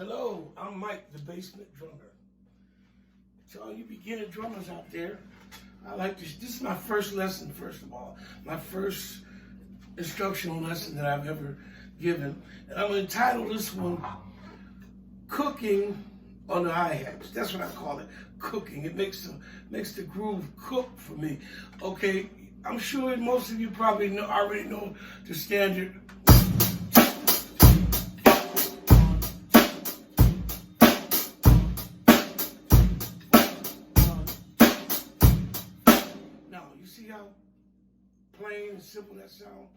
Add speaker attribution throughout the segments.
Speaker 1: Hello, I'm Mike, the Basement Drummer. To all you beginner drummers out there, I like this. This is my first lesson, first of all. My first instructional lesson that I've ever given. And I'm going to entitle this one, Cooking on the Hi-Hats. That's what I call it, cooking. It makes the groove cook for me. Okay, I'm sure most of you probably already know the standard. You see how plain and simple that sounds?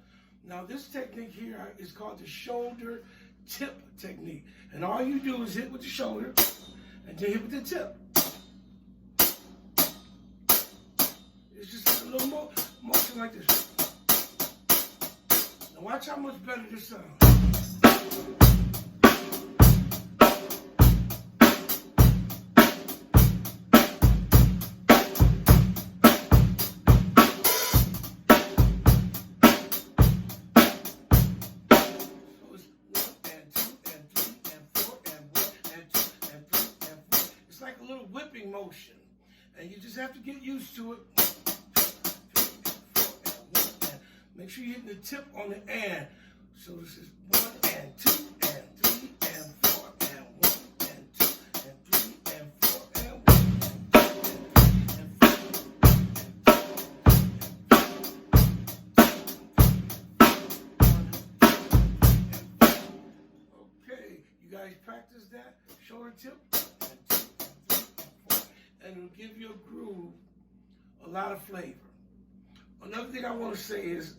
Speaker 1: Now this technique here is called the shoulder tip technique. And all you do is hit with the shoulder and then hit with the tip. It's just a little more motion like this. Now watch how much better this sounds. Like a little whipping motion, and you just have to get used to it. Make sure you're hitting the tip on the and. So this is 1 and 2 and 3 and 4 and 1 and 2 and 3 and 4 and 1 and 2. Okay, you guys practice that shoulder tip. And it'll give your groove a lot of flavor. Another thing I want to say is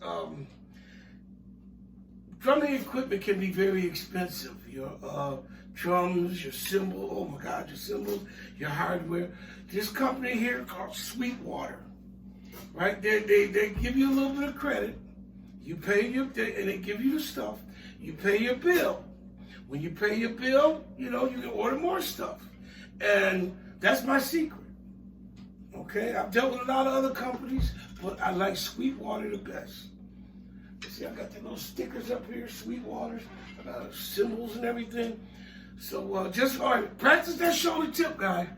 Speaker 1: drumming equipment can be very expensive. Your drums, your cymbal, oh my God, your cymbals, your hardware. This company here called Sweetwater, right? They give you a little bit of credit. You pay and they give you the stuff. You pay your bill. When you pay your bill, you can order more stuff. And that's my secret. Okay, I've dealt with a lot of other companies, but I like Sweetwater the best. You see, I got the little stickers up here, Sweetwater's, symbols and everything. So all right, practice that shoulder tip, guy.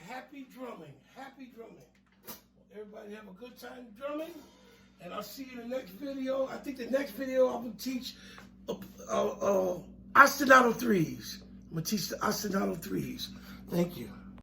Speaker 1: Happy drumming, happy drumming. Everybody have a good time drumming, and I'll see you in the next video. I think the next video I'm gonna teach ostinato threes. I'm gonna teach the ostinato threes. Thank you.